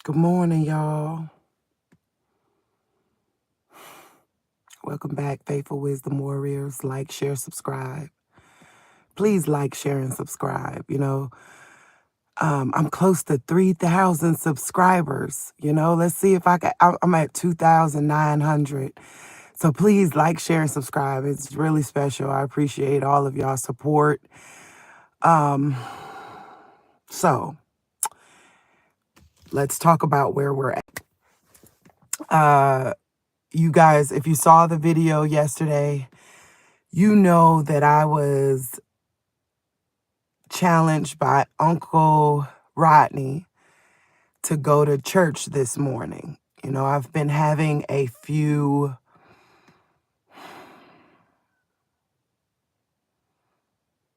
Good morning, y'all. Welcome back, Faithful Wisdom Warriors. Like, share, subscribe. Please like, share, and subscribe. I'm close to 3,000 subscribers. Let's see if I'm at 2,900. So please like, share, and subscribe. It's really special. I appreciate all of y'all support. So let's talk about where we're at. You guys, if you saw the video yesterday, you know that I was challenged by Uncle Rodney to go to church this morning. I've been having a few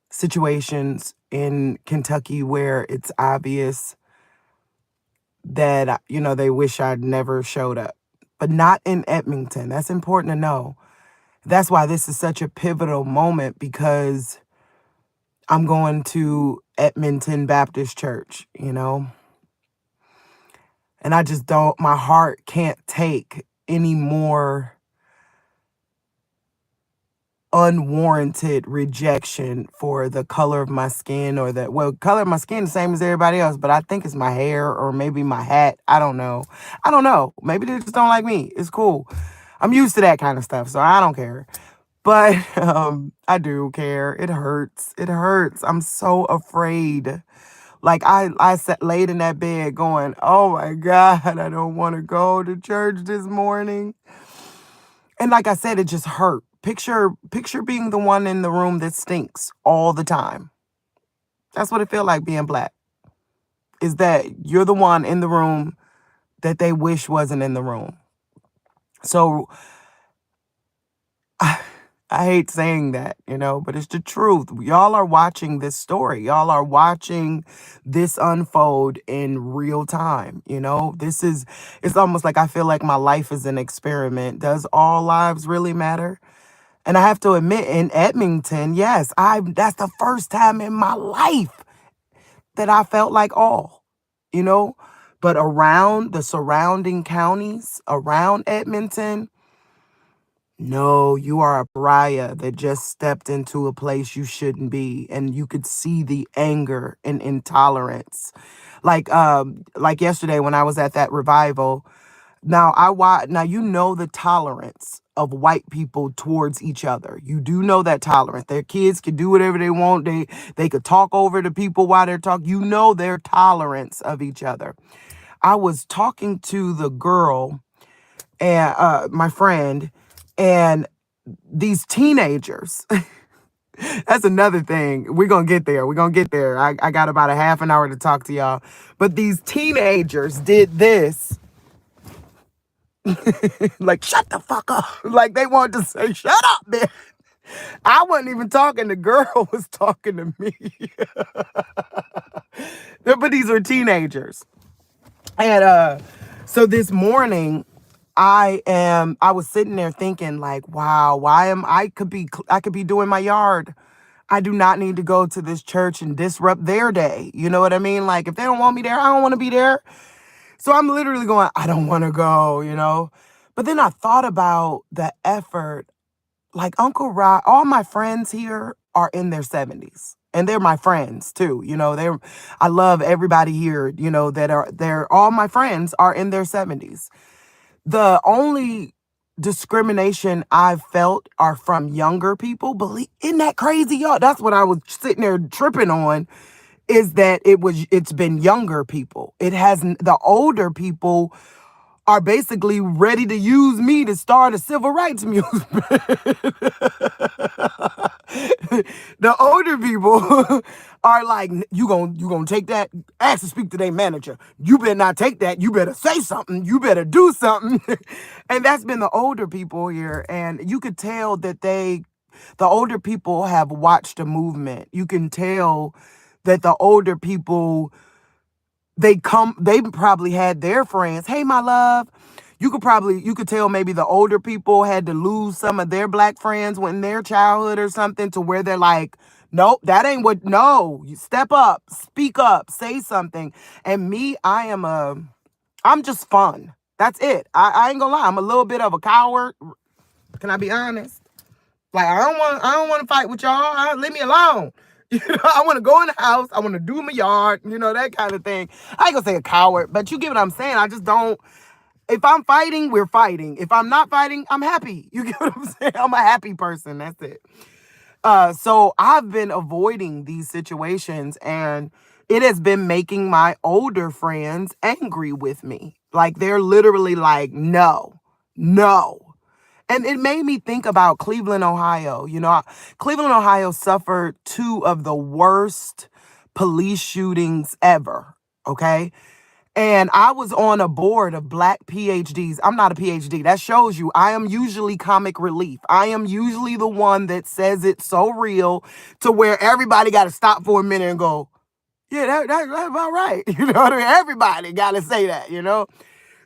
situations in Kentucky where it's obvious that, they wish I'd never showed up, but not in Edmonton. That's important to know. That's why this is such a pivotal moment, because I'm going to Edmonton Baptist Church, and I just don't, my heart can't take any more unwarranted rejection for the color of my skin, or color of my skin the same as everybody else, but I think it's my hair or maybe my hat. I don't know. Maybe they just don't like me. It's cool. I'm used to that kind of stuff, so I don't care. But I do care. It hurts. It hurts. I'm so afraid. Like I sat laid in that bed going, oh my God, I don't want to go to church this morning. And like I said, it just hurt. Picture being the one in the room that stinks all the time. That's what it felt like being Black. Is that you're the one in the room that they wish wasn't in the room. So I hate saying that, but it's the truth. Y'all are watching this story. Y'all are watching this unfold in real time. It's almost like I feel like my life is an experiment. Does all lives really matter? And I have to admit, in Edmonton, yes, that's the first time in my life that I felt like all, you know, but around the surrounding counties, around Edmonton, no, you are a pariah that just stepped into a place you shouldn't be. And you could see the anger and intolerance. Like yesterday when I was at that revival. Now the tolerance of white people towards each other. You do know that tolerance. Their kids can do whatever they want. They could talk over the people while they're talking. You know their tolerance of each other. I was talking to the girl and my friend, and these teenagers. That's another thing. We're gonna get there. I got about a half an hour to talk to y'all. But these teenagers did this. Like, shut the fuck up. Like, they wanted to say, shut up, man. I wasn't even talking. The girl was talking to me. But these were teenagers. And so this morning, I was sitting there thinking, like, wow, I could be doing my yard. I do not need to go to this church and disrupt their day. You know what I mean? Like, if they don't want me there, I don't want to be there. So I'm literally going, I don't want to go. But then I thought about the effort. Like, Uncle Rod, all my friends here are in their 70s. And they're my friends too. I love everybody here, they're all my friends are in their 70s. The only discrimination I've felt are from younger people. Isn't that crazy, y'all? That's what I was sitting there tripping on, is that it's been younger people. It hasn't. The older people are basically ready to use me to start a civil rights movement. The older people are like, you gonna take that? Ask to speak to their manager. You better not take that. You better say something. You better do something. And that's been the older people here. And you could tell that the older people have watched a movement. You can tell that the older people, they probably had their friends. Hey, my love. You could tell maybe the older people had to lose some of their Black friends in their childhood or something, to where they're like, nope, that ain't no, you step up, speak up, say something. And me, I am I'm just fun. That's it. I ain't gonna lie. I'm a little bit of a coward. Can I be honest? Like I don't want to fight with y'all. Leave me alone. You know, I want to go in the house. I want to do my yard. You know, that kind of thing. I ain't gonna say a coward, but you get what I'm saying. I just don't. If I'm fighting, we're fighting. If I'm not fighting, I'm happy. You get what I'm saying? I'm a happy person. That's it. So I've been avoiding these situations, and it has been making my older friends angry with me. Like they're literally like, no, no. And it made me think about Cleveland, Ohio. You know, Cleveland, Ohio suffered two of the worst police shootings ever. Okay. And I was on a board of Black PhDs. I'm not a PhD. That shows you I am usually comic relief. I am usually the one that says it's so real to where everybody got to stop for a minute and go, yeah, that's about right. You know what I mean? Everybody got to say that, you know?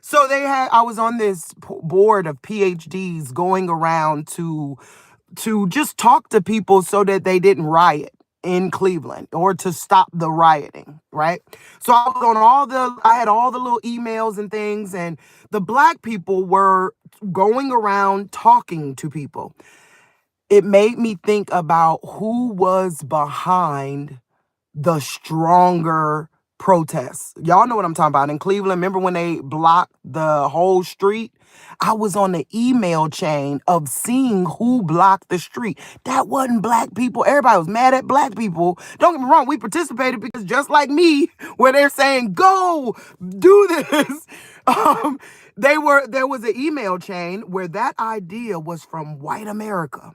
So I was on this board of PhDs going around to just talk to people so that they didn't riot in Cleveland or to stop the rioting, right? So I had all the little emails and things, and the Black people were going around talking to people. It made me think about who was behind the stronger protests. Y'all know what I'm talking about. In Cleveland, remember when they blocked the whole street? I was on the email chain of seeing who blocked the street. That wasn't Black people. Everybody was mad at Black people. Don't get me wrong, we participated because just like me, where they're saying, go, do this. Um, there was an email chain where that idea was from white America.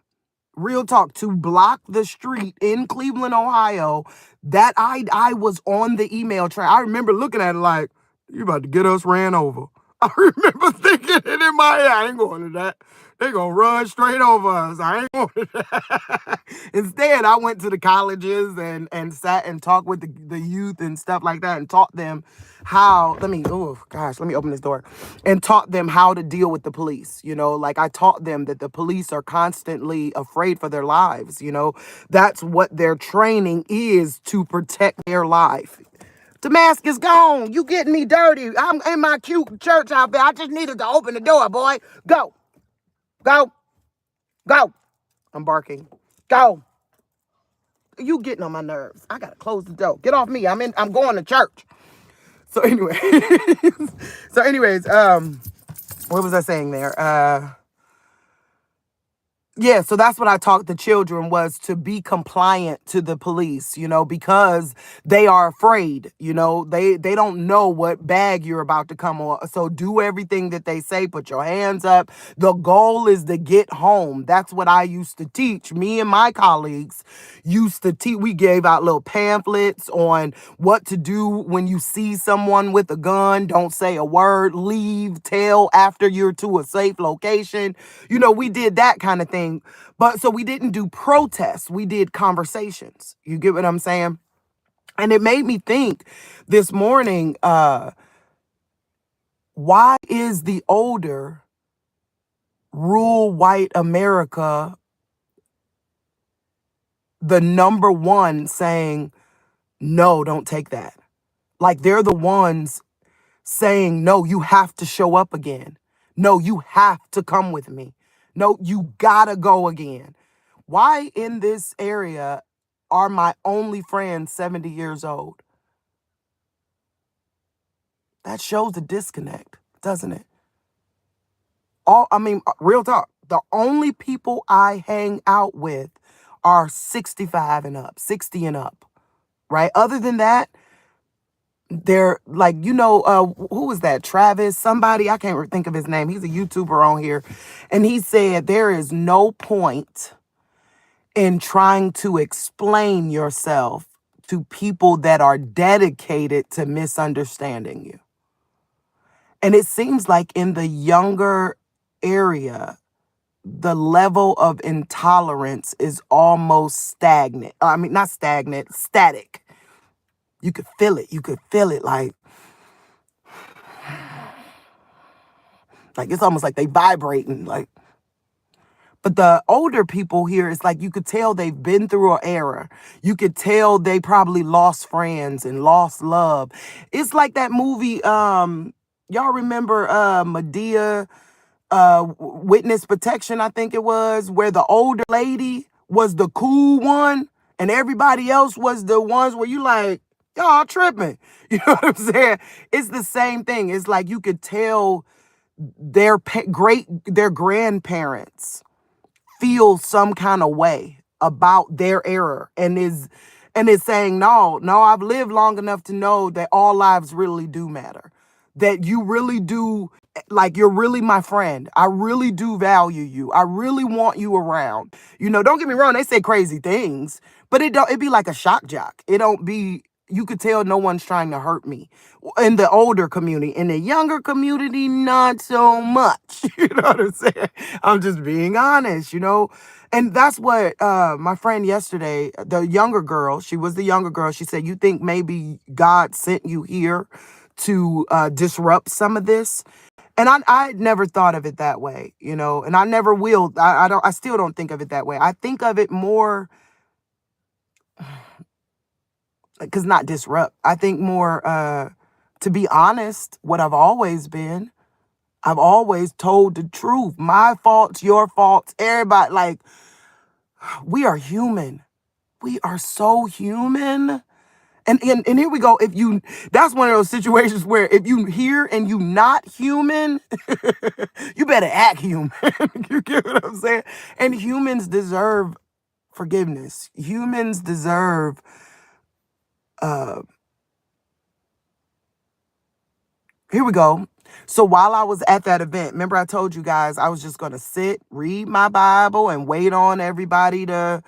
Real talk, to block the street in Cleveland, Ohio. That I was on the email train. I remember looking at it like, you about to get us ran over. I remember thinking it in my head. I ain't going to that. They gonna run straight over us. I ain't going to that. Instead, I went to the colleges and sat and talked with the youth and stuff like that and taught them how, let me open this door, and taught them how to deal with the police. You know, like I taught them that the police are constantly afraid for their lives. You know, that's what their training is, to protect their life. The mask is gone. You getting me dirty. I'm in my cute church outfit. I just needed to open the door, boy. Go. Go. Go. I'm barking. Go. You getting on my nerves. I gotta close the door. Get off me. I'm going to church. So anyway. What was I saying there? Yeah, so that's what I taught the children, was to be compliant to the police, you know, because they are afraid, you know, they don't know what bag you're about to come on. So do everything that they say, put your hands up. The goal is to get home. That's what I used to teach. Me and my colleagues used to teach. We gave out little pamphlets on what to do when you see someone with a gun. Don't say a word, leave, tell after you're to a safe location. You know, we did that kind of thing. But so we didn't do protests, we did conversations. You get what I'm saying? And it made me think this morning, why is the older rural white America the number one saying, no, don't take that? Like they're the ones saying, no, you have to show up again. No, you have to come with me. No, you gotta go again. Why in this area are my only friends 70 years old? That shows a disconnect, doesn't it? Real talk. The only people I hang out with are 65 and up, 60 and up, right? Other than that, they're like, who was that? Travis, somebody, I can't think of his name. He's a YouTuber on here. And he said, there is no point in trying to explain yourself to people that are dedicated to misunderstanding you. And it seems like in the younger area, the level of intolerance is almost stagnant. I mean, not stagnant, static. You could feel it. You could feel it like it's almost like they vibrating. But the older people here, it's like you could tell they've been through an era. You could tell they probably lost friends and lost love. It's like that movie, Y'all remember Medea witness protection, I think it was, where the older lady was the cool one and everybody else was the ones where you like, y'all tripping. You know what I'm saying? It's the same thing. It's like you could tell their grandparents feel some kind of way about their error and is saying, no, I've lived long enough to know that all lives really do matter, that you really do, like, you're really my friend, I really do value you, I really want you around. Don't get me wrong, they say crazy things, but it be like a shock jock. It don't be, you could tell no one's trying to hurt me in the older community. In the younger community, not so much. You know what I'm saying? I'm just being honest. And that's what my friend yesterday, the younger girl, she was the younger girl. She said, you think maybe God sent you here to disrupt some of this? And I never thought of it that way, and I never will. I still don't think of it that way. I think of it more, because not disrupt. I think more, to be honest, what I've always been. I've always told the truth. My faults, your faults, everybody. Like, we are human. We are so human. And here we go. That's one of those situations where if you hear and you not human, you better act human. You get what I'm saying? And humans deserve forgiveness. Humans deserve, uh, here we go. So while I was at that event, remember I told you guys I was just going to sit, read my Bible, and wait on everybody to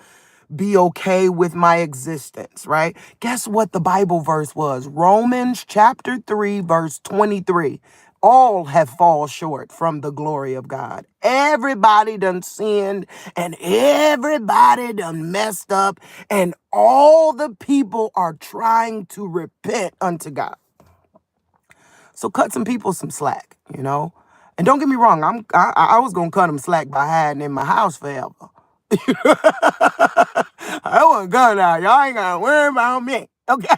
be okay with my existence, right? Guess what the Bible verse was? Romans chapter 3, verse 23. All have fall short from the glory of God. Everybody done sinned and everybody done messed up, and all the people are trying to repent unto God. So cut some people some slack. And don't get me wrong, I was gonna cut them slack by hiding in my house forever. I wasn't gonna. Y'all ain't gotta worry about me, okay?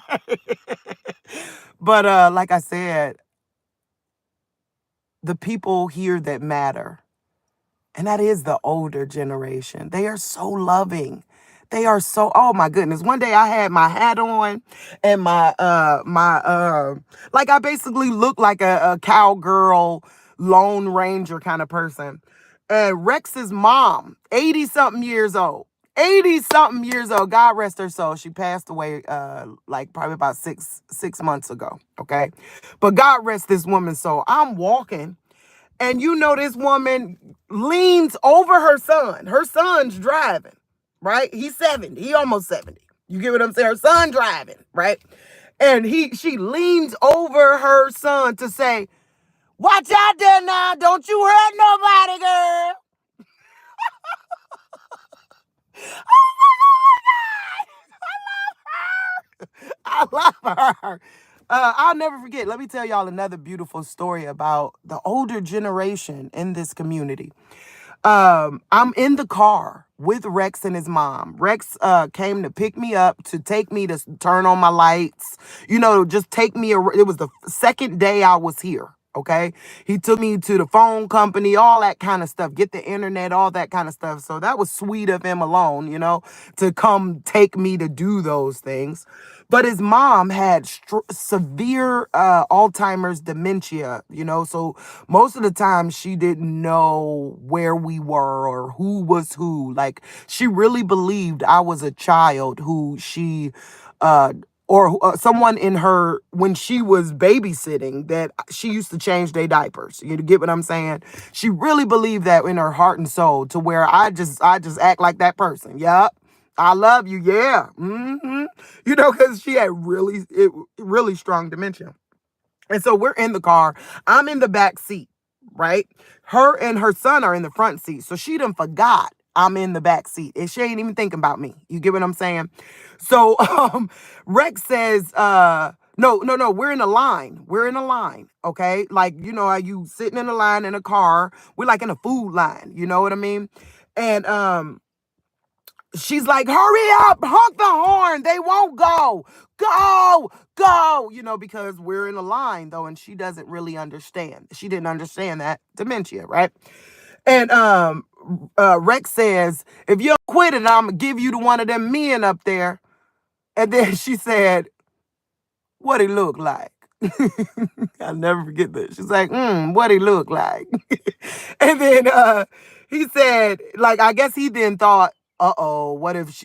But like I said, the people here that matter, and that is the older generation. They are so loving. They are so, oh my goodness. One day I had my hat on and like, I basically looked like a cowgirl, Lone Ranger kind of person. And Rex's mom, 80 something years old. 80 something years old. God rest her soul. She passed away like probably about six months ago. Okay. But God rest this woman's soul. I'm walking. And this woman leans over her son. Her son's driving, right? He's 70. He almost 70. You get what I'm saying? Her son driving, right? And she leans over her son to say, watch out there now. Don't you hurt nobody, girl. I love her. I'll never forget. Let me tell y'all another beautiful story about the older generation in this community. I'm in the car with Rex and his mom. Rex came to pick me up, to take me to turn on my lights, just take me. It was the second day I was here. Okay. He took me to the phone company, all that kind of stuff, get the internet, all that kind of stuff. So that was sweet of him alone, to come take me to do those things. But his mom had severe Alzheimer's dementia, so most of the time she didn't know where we were or who was who. Like, she really believed I was a child who she, or someone in her, when she was babysitting, that she used to change their diapers. You get what I'm saying? She really believed that in her heart and soul, to where I just act like that person. Yup. I love you. Yeah. Because she had really strong dementia. And so we're in the car. I'm in the back seat, right? Her and her son are in the front seat. So she done forgot I'm in the back seat. And she ain't even thinking about me. You get what I'm saying? So Rex says, no, we're in a line. We're in a line. Okay. Like, are you sitting in a line in a car? We're like in a food line. You know what I mean? And she's like, hurry up, honk the horn. They won't go. Go, go, because we're in a line though, and she doesn't really understand. She didn't understand that dementia, right? And Rex says, if you don't quit it, I'm gonna give you to one of them men up there. And then she said, what he look like? I'll never forget this. She's like, what he look like? And then he said, like, I guess he then thought, uh-oh, what if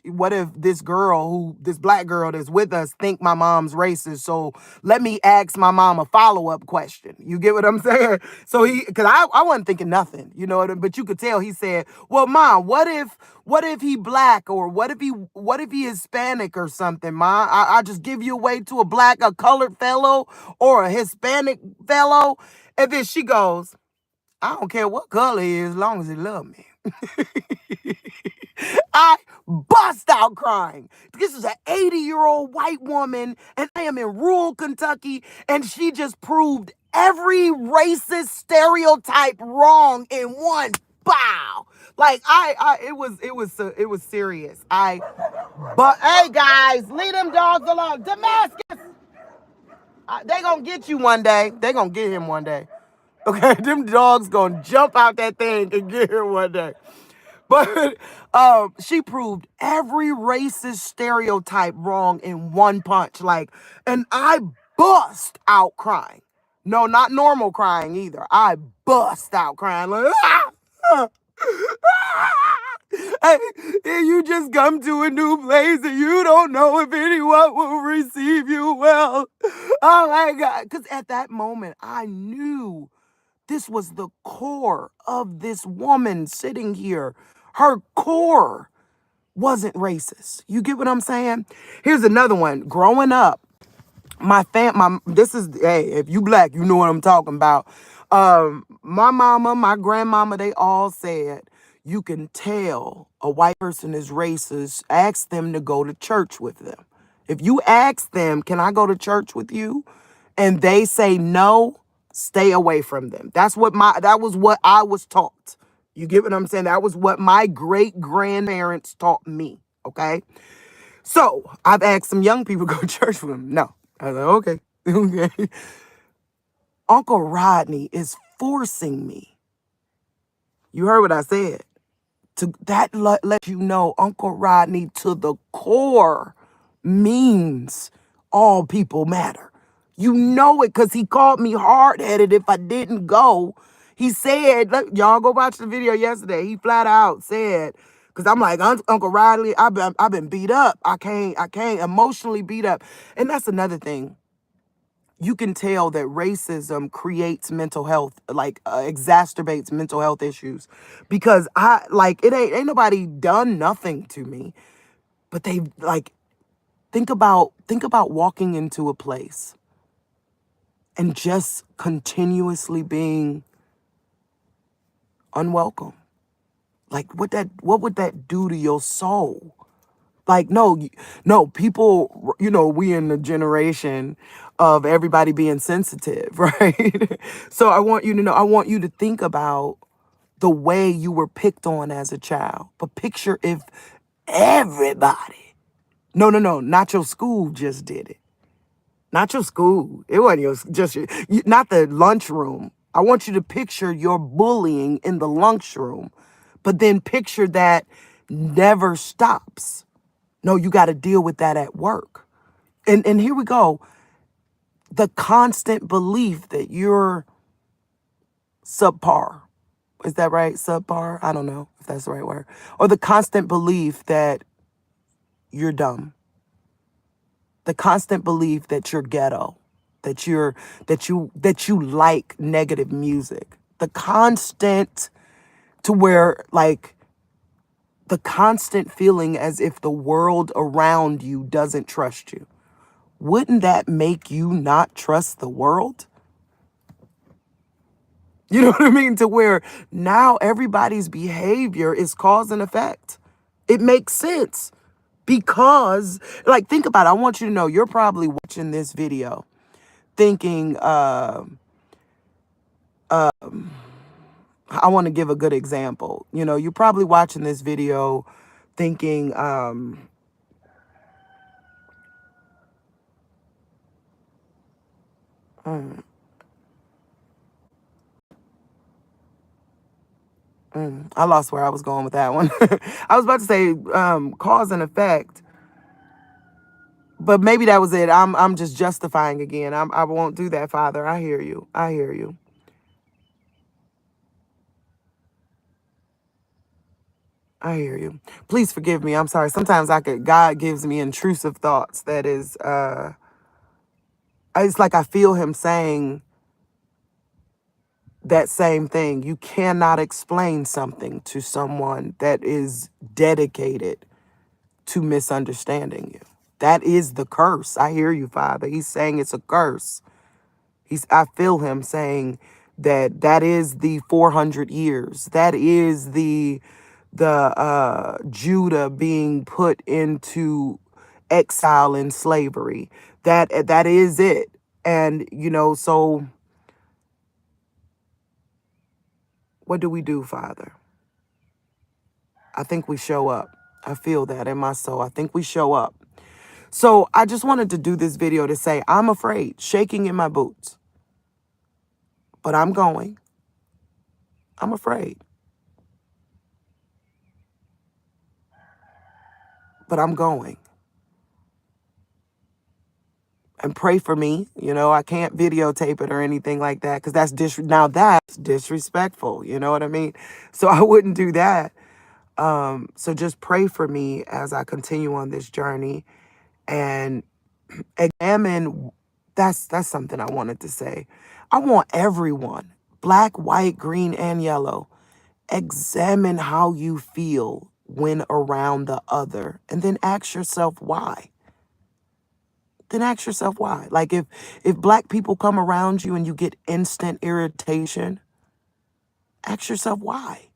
this black girl that's with us think my mom's racist? So let me ask my mom a follow-up question. You get what I'm saying? So because I wasn't thinking nothing, but you could tell he said, well, Mom, what if he black, or what if he Hispanic or something, Ma? I just give you away to a colored fellow or a Hispanic fellow. And then she goes, I don't care what color he is as long as he love me. I bust out crying. This is an 80-year-old white woman, and I am in rural Kentucky, and she just proved every racist stereotype wrong in one bow. Like it was serious. But hey guys, leave them dogs alone. Damascus, they gonna get you one day. They gonna get him one day. Okay, them dogs gonna jump out that thing and get here one day. But she proved every racist stereotype wrong in one punch. And I bust out crying. No, not normal crying either. I bust out crying. Like, hey, you just come to a new place and you don't know if anyone will receive you well. Oh my God. Because at that moment, I knew this was the core of this woman sitting here. Her core wasn't racist. You get what I'm saying? Here's another one. Growing up, if you black, you know what I'm talking about. My mama, my grandmama, they all said, you can tell a white person is racist. Ask them to go to church with them. If you ask them, can I go to church with you? And they say no, stay away from them. That was what I was taught. You get what I'm saying? That was what my great grandparents taught me. Okay. So I've asked some young people to go to church with them. No. I was like, okay. Okay. Uncle Rodney is forcing me. You heard what I said. That let you know Uncle Rodney to the core means all people matter. You know it because he called me hard-headed if I didn't go. He said, y'all go watch the video yesterday. He flat out said, because I'm like, Uncle Rodney, I've been beat up. I can't emotionally beat up. And that's another thing. You can tell that racism creates mental health, exacerbates mental health issues, because it ain't nobody done nothing to me, but they think about walking into a place and just continuously being unwelcome. What would that do to your soul? No, people, we in the generation of everybody being sensitive, right? So I want you to think about the way you were picked on as a child. But picture if everybody, no, not your school just did it. Not your school. It wasn't not the lunchroom. I want you to picture your bullying in the lunchroom, but then picture that never stops. No, you got to deal with that at work. And here we go. The constant belief that you're subpar. Is that right? Subpar? I don't know if that's the right word. Or the constant belief that you're dumb. The constant belief that you're ghetto. That you like negative music. The constant the constant feeling as if the world around you doesn't trust you. Wouldn't that make you not trust the world? You know what I mean? To where now everybody's behavior is cause and effect. It makes sense because, think about it. I want you to know you're probably watching this video thinking, I want to give a good example. You're probably watching this video thinking, mm, I lost where I was going with that one. I was about to say cause and effect, but maybe that was it. I'm just justifying again. I won't do that, Father. I hear you. I hear you. I hear you. Please forgive me. I'm sorry. Sometimes God gives me intrusive thoughts that is it's like I feel him saying that same thing. You cannot explain something to someone that is dedicated to misunderstanding you. That is the curse. I hear you, Father. He's saying it's a curse. I feel him saying that is the 400 years. That is the Judah being put into exile and slavery. That is it. And so what do we do, Father? I think we show up. I feel that in my soul. I think we show up. So I just wanted to do this video to say I'm afraid, shaking in my boots, but I'm going. I'm afraid, but I'm going. And pray for me. I can't videotape it or anything like that because now that's disrespectful. You know what I mean? So I wouldn't do that. So just pray for me as I continue on this journey and examine. That's something I wanted to say. I want everyone, black, white, green, and yellow, examine how you feel when around the other, and then ask yourself why. Then ask yourself why. Like if black people come around you and you get instant irritation, ask yourself why.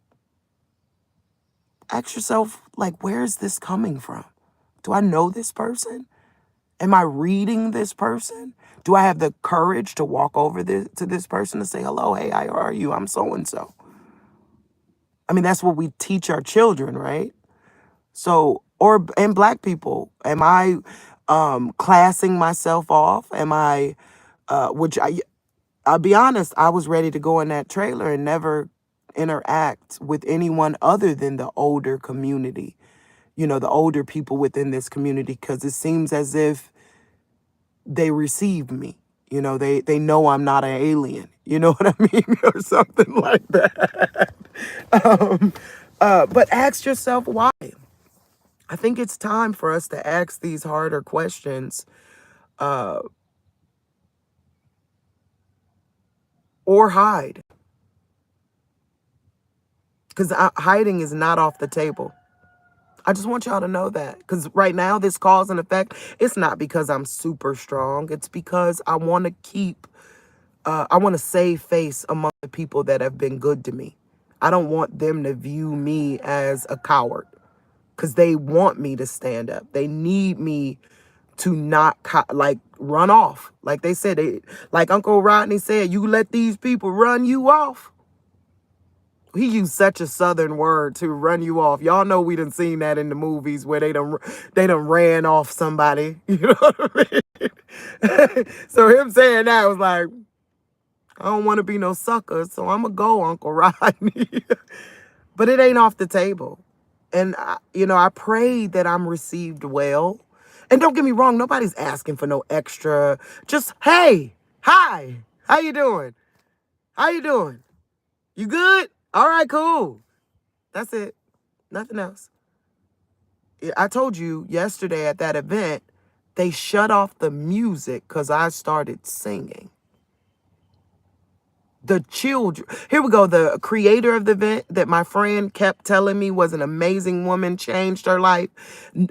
Ask yourself, like, where is this coming from? Do I know this person? Am I reading this person? Do I have the courage to walk over to this person and say, hello, hey, how are you? I'm so-and-so. I mean, that's what we teach our children, right? So, and black people, am I classing myself off? Am I, I'll be honest, I was ready to go in that trailer and never interact with anyone other than the older community, the older people within this community, because it seems as if they receive me. They know I'm not an alien. You know what I mean? Or something like that. um, but ask yourself why. I think it's time for us to ask these harder questions, or hide. Because hiding is not off the table. I just want y'all to know that. Because right now, this cause and effect, it's not because I'm super strong. It's because I want I want to save face among the people that have been good to me. I don't want them to view me as a coward. Because they want me to stand up. They need me to not, run off. Like they said, like Uncle Rodney said, you let these people run you off. He used such a southern word to run you off. Y'all know we done seen that in the movies where they done ran off somebody. You know what I mean? So him saying that was like, I don't want to be no sucker, so I'm going to go, Uncle Rodney. But it ain't off the table. And, I pray that I'm received well. And don't get me wrong, nobody's asking for no extra. Just, hey, hi, how you doing? How you doing? You good? All right, cool. That's it. Nothing else. I told you yesterday at that event, they shut off the music because I started singing. The children, here we go. The creator of the event that my friend kept telling me was an amazing woman, changed her life.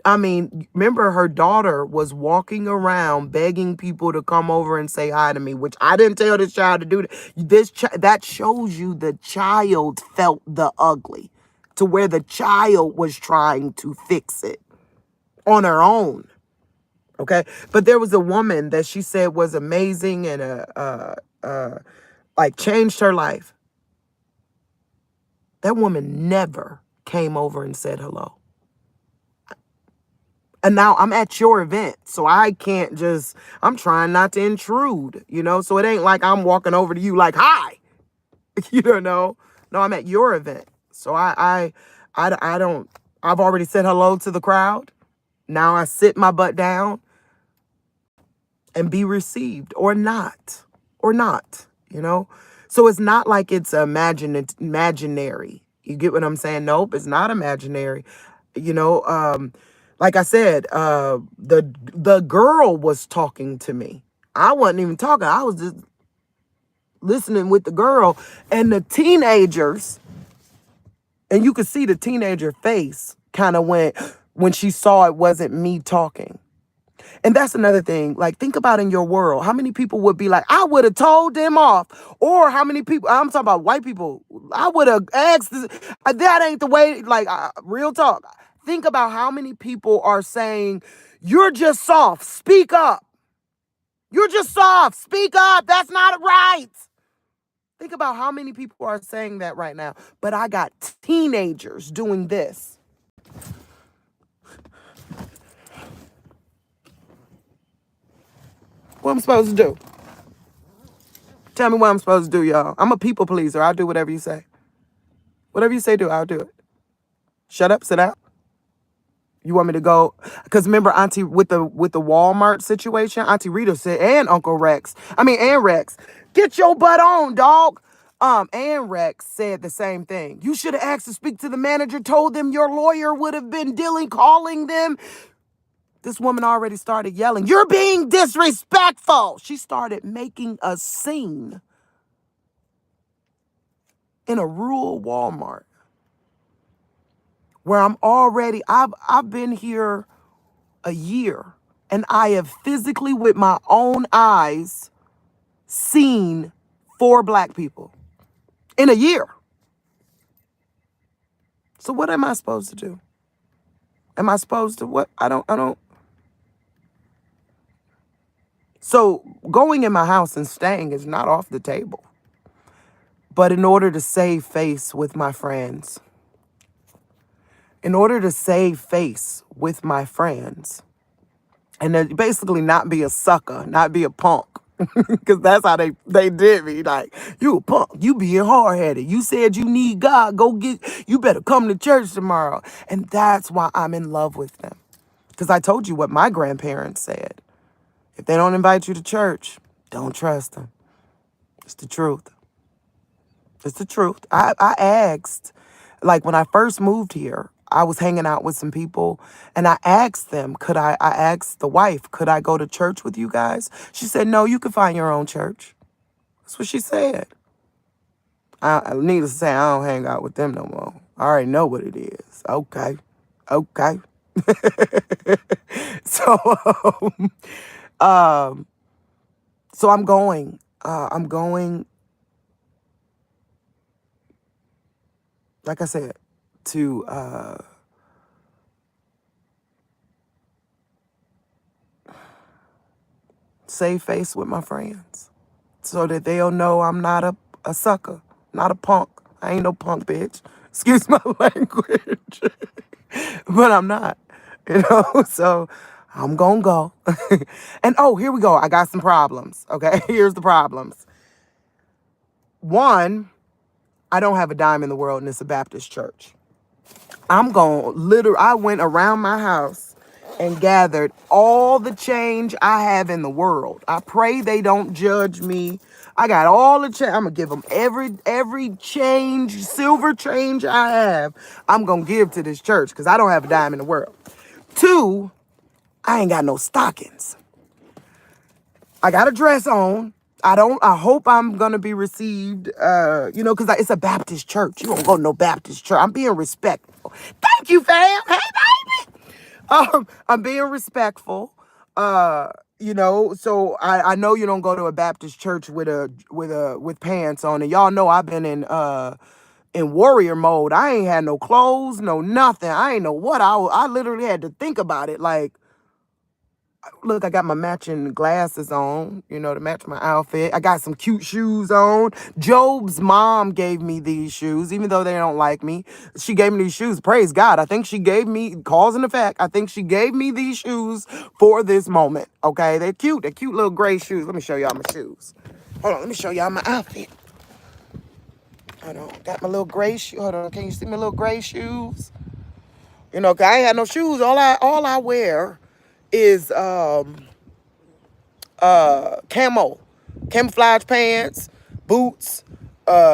I mean, remember her daughter was walking around begging people to come over and say hi to me, which I didn't tell this child to do. That shows you the child felt the ugly to where the child was trying to fix it on her own. Okay. But there was a woman that she said was amazing and like changed her life. That woman never came over and said hello. And now I'm at your event, so I can't just, I'm trying not to intrude, so it ain't like I'm walking over to you like, hi, no, I'm at your event. So I don't, I've already said hello to the crowd. Now I sit my butt down and be received or not, So it's not like it's imaginary. You get what I'm saying? Nope, it's not imaginary. You know, like I said, the girl was talking to me. I wasn't even talking. I was just listening with the girl and the teenagers, and you could see the teenager face kind of went when she saw it wasn't me talking. And that's another thing. Like, think about in your world, how many people would be like, I would have told them off. Or how many people, I'm talking about white people, I would have asked this. That ain't the way, like, real talk. Think about how many people are saying, you're just soft. Speak up. You're just soft. Speak up. That's not right. Think about how many people are saying that right now. But I got teenagers doing this. What am I supposed to do? Tell me what I'm supposed to do, y'all. I'm a people pleaser. I'll do whatever you say. Whatever you say do, I'll do it. Shut up, sit out. You want me to go? Because remember, Auntie, with the Walmart situation, Auntie Rita said, and Rex, get your butt on, dog. And Rex said the same thing. You should have asked to speak to the manager, told them your lawyer would have been calling them. This woman already started yelling, you're being disrespectful. She started making a scene in a rural Walmart where I've been here a year and I have physically with my own eyes seen 4 black people in a year. So what am I supposed to do? Am I supposed to what? I don't. So going in my house and staying is not off the table. But in order to save face with my friends, and then basically not be a sucker, not be a punk, because that's how they did me. Like, you a punk, you being hard-headed. You said you need God, you better come to church tomorrow. And that's why I'm in love with them. Because I told you what my grandparents said. If they don't invite you to church, don't trust them. It's the truth. It's the truth. I asked, like when I first moved here, I was hanging out with some people and I asked them, I asked the wife, could I go to church with you guys? She said, no, you can find your own church. That's what she said. Needless to say, I don't hang out with them no more. I already know what it is. Okay. So, so I'm going, like I said, to save face with my friends so that they'll know I'm not a sucker, not a punk. I ain't no punk, bitch. Excuse my language. But I'm not, so I'm gonna go. And here we go. I got some problems, okay? Here's the problems. One, I don't have a dime in the world and it's a Baptist church. I went around my house and gathered all the change I have in the world. I pray they don't judge me. I got all the change. I'm going to give them every change, silver change I have, I'm going to give to this church because I don't have a dime in the world. 2, I ain't got no stockings. I got a dress on. I hope I'm going to be received, because it's a Baptist church. You don't go to no Baptist church. I'm being respectful. Thank you, fam. Hey, baby. I'm being respectful. So I know you don't go to a Baptist church with pants on. And y'all know I've been in warrior mode. I ain't had no clothes, no nothing. I ain't know what I literally had to think about it. Like, Look, I got my matching glasses on, to match my outfit. I got some cute shoes on. Job's mom gave me these shoes, even though they don't like me. She gave me these shoes. Praise God. I think she gave me, cause and effect, I think she gave me these shoes for this moment. Okay, they're cute. They're cute little gray shoes. Let me show y'all my shoes. Hold on, let me show y'all my outfit. Hold on, got my little gray shoe. Hold on, can you see my little gray shoes? 'Cause I ain't had no shoes. All I wear is camo, camouflage pants, boots,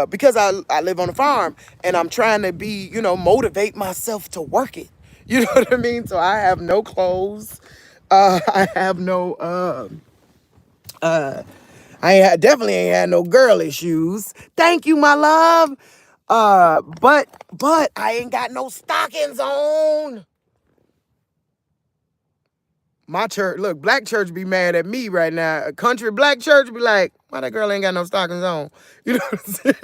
because I live on a farm and I'm trying to be, motivate myself to work it. You know what I mean? So I have no clothes. I have no, definitely ain't had no girly shoes. Thank you, my love. But I ain't got no stockings on. My church, look, black church be mad at me right now. A country black church be like, why that girl ain't got no stockings on? You know what I'm saying?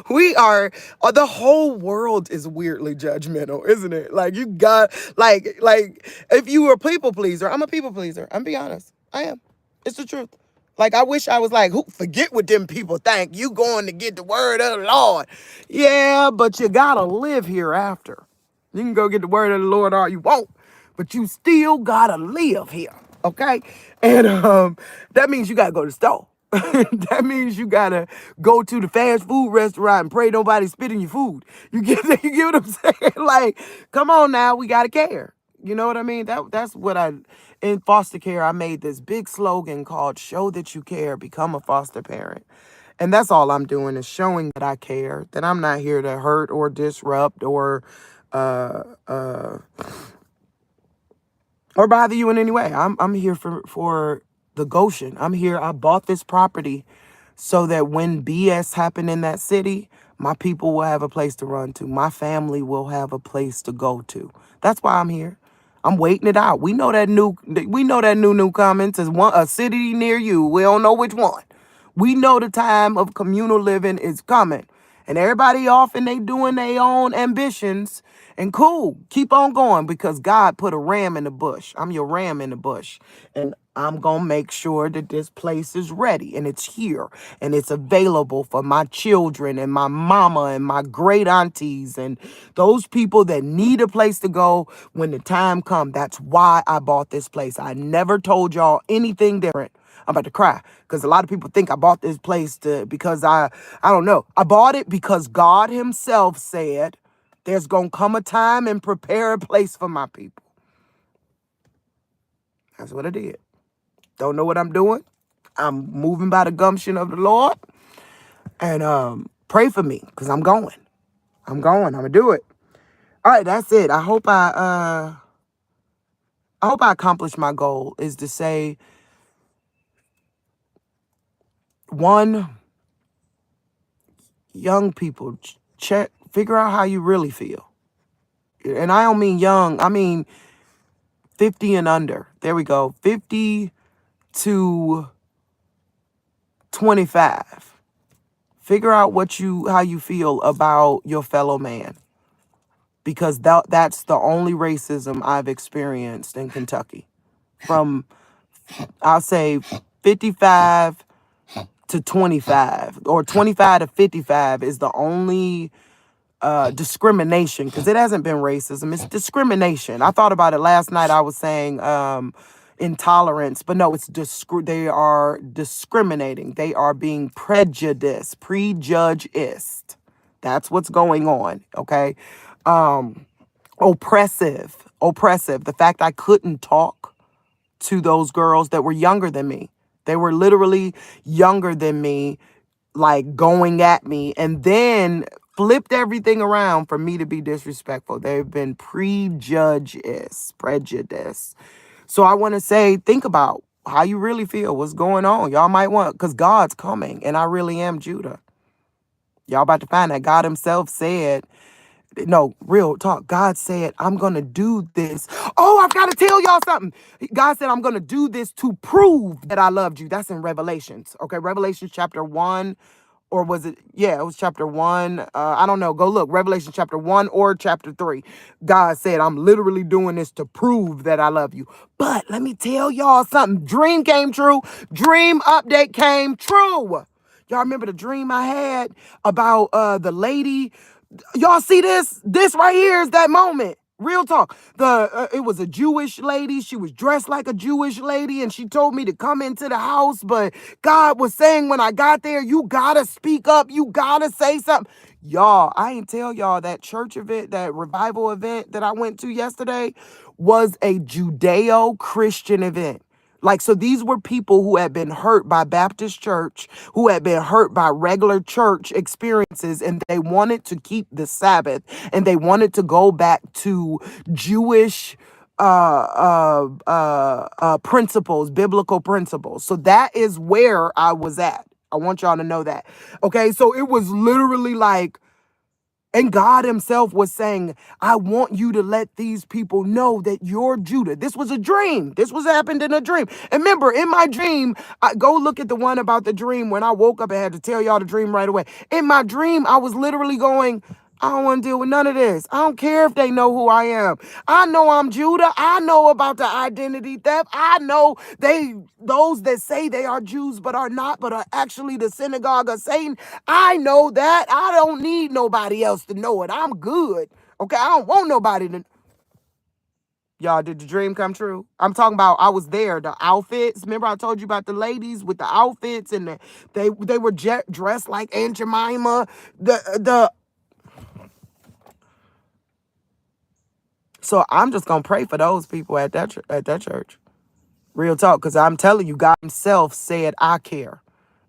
We are, the whole world is weirdly judgmental, isn't it? Like you got, like if you were a people pleaser, I'm a people pleaser. I'm be honest. I am. It's the truth. Like, I wish I was like, who forget what them people think. You going to get the word of the Lord. Yeah, but you gotta live hereafter. You can go get the word of the Lord all you want, but you still gotta live here, okay? And that means you gotta go to the store. That means you gotta go to the fast food restaurant and pray nobody spit in your food. You get what I'm saying? Like, come on now, we gotta care. You know what I mean? That's what in foster care, I made this big slogan called "Show that you care, become a foster parent." And that's all I'm doing is showing that I care, that I'm not here to hurt or disrupt uh, uh, or bother you in any way. I'm here for the Goshen. I'm here. I bought this property so that when BS happen in that city, my people will have a place to run to. My family will have a place to go to. That's why I'm here. I'm waiting it out. We know that new comments is a city near you. We don't know which one. We know the time of communal living is coming. And everybody off and they doing their own ambitions. And cool, keep on going because God put a ram in the bush. I'm your ram in the bush. And I'm going to make sure that this place is ready and it's here and it's available for my children and my mama and my great aunties and those people that need a place to go when the time comes. That's why I bought this place. I never told y'all anything different. I'm about to cry because a lot of people think I bought this place because I don't know. I bought it because God himself said there's going to come a time and prepare a place for my people. That's what I did. Don't know what I'm doing. I'm moving by the gumption of the Lord. And pray for me because I'm going. I'm going to do it. All right, that's it. I hope I accomplished my goal is to say, one, young people, figure out how you really feel. And I don't mean young, I mean 50 and under. There we go. 50 to 25. Figure out how you feel about your fellow man. Because that's the only racism I've experienced in Kentucky. From, I'll say 55 to 25 or 25 to 55 is the only discrimination, because it hasn't been racism, it's discrimination. I thought about it last night. I was saying intolerance, but no, they are discriminating. They are being prejudiced. That's what's going on. Okay. Oppressive. The fact I couldn't talk to those girls that were younger than me. They were literally younger than me, like going at me, and then flipped everything around for me to be disrespectful. They've been prejudice. So I want to say, think about how you really feel, what's going on. Y'all might want, because God's coming, and I really am Judah. Y'all about to find that God himself said, no, real talk. God said, I'm going to do this. Oh, I've got to tell y'all something. God said, I'm going to do this to prove that I loved you. That's in Revelations. Okay, Revelations chapter 1. or was it, yeah, it was chapter 1. I don't know, go look, Revelation chapter 1 or chapter 3. God said, I'm literally doing this to prove that I love you. But let me tell y'all something. Dream came true. Dream update came true. Y'all remember the dream I had about the lady? Y'all see this? This right here is that moment. Real talk. It was a Jewish lady. She was dressed like a Jewish lady, and she told me to come into the house. But God was saying when I got there, you gotta speak up. You gotta say something. Y'all, I ain't tell y'all that church event, that revival event that I went to yesterday was a Judeo-Christian event. Like, so these were people who had been hurt by Baptist church, who had been hurt by regular church experiences, and they wanted to keep the Sabbath, and they wanted to go back to Jewish principles, biblical principles. So that is where I was at. I want y'all to know that. Okay, so it was literally like, and God himself was saying, I want you to let these people know that you're Judah. This was a dream. This was happened in a dream. And remember, in my dream, go look at the one about the dream. When I woke up, I had to tell y'all the dream right away. In my dream, I was literally going, I don't want to deal with none of this. I don't care if they know who I am. I know I'm Judah. I know about the identity theft. I know those that say they are Jews but are not, but are actually the synagogue of Satan. I know that. I don't need nobody else to know it. I'm good. Okay, I don't want nobody to. Y'all, did the dream come true? I'm talking about, I was there. The outfits. Remember I told you about the ladies with the outfits, and they were dressed like Aunt Jemima. So I'm just gonna pray for those people at that church. Real talk, because I'm telling you, God himself said, I care.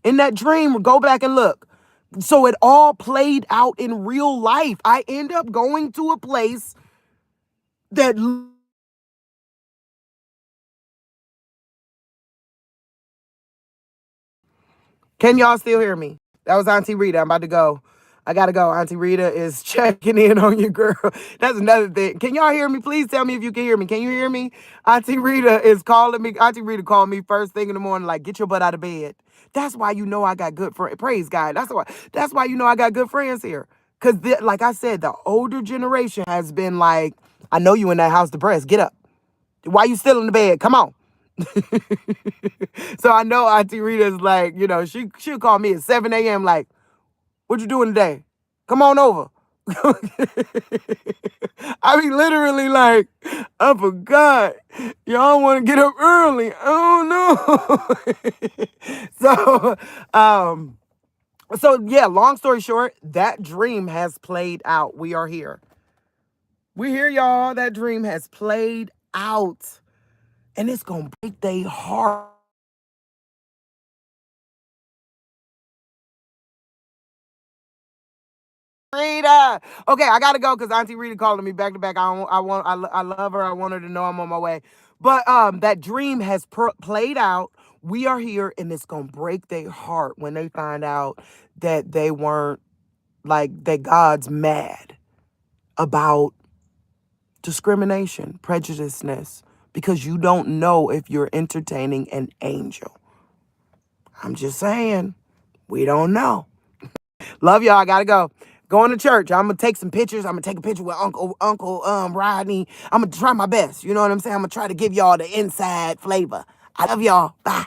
In that dream, go back and look. So it all played out in real life. I end up going to a place that... Can y'all still hear me? That was Auntie Rita. I'm about to go. I gotta go. Auntie Rita is checking in on your girl. That's another thing. Can y'all hear me? Please tell me if you can hear me. Can you hear me? Auntie Rita is calling me. Auntie Rita called me first thing in the morning, like, get your butt out of bed. That's why you know I got good friends. Praise God. That's why you know I got good friends here. Because, like I said, the older generation has been like, I know you in that house depressed. Get up. Why you still in the bed? Come on. So I know Auntie Rita's like, she'll call me at 7 a.m. like, what you doing today? Come on over. I be literally like, I forgot. Y'all want to get up early. Oh no. So yeah, long story short, that dream has played out. We are here. We here, y'all. That dream has played out. And it's gonna break their heart. Rita. Okay, I gotta go because Auntie Rita calling me back to back. I love her. I want her to know I'm on my way. But that dream has played out. We are here, and it's gonna break their heart when they find out that they weren't, like, that God's mad about discrimination, prejudiceness, because you don't know if you're entertaining an angel. I'm just saying, we don't know. Love y'all. I gotta go. Going to church. I'm gonna take some pictures. I'm gonna take a picture with Uncle Rodney. I'm gonna try my best. You know what I'm saying? I'm gonna try to give y'all the inside flavor. I love y'all. Bye.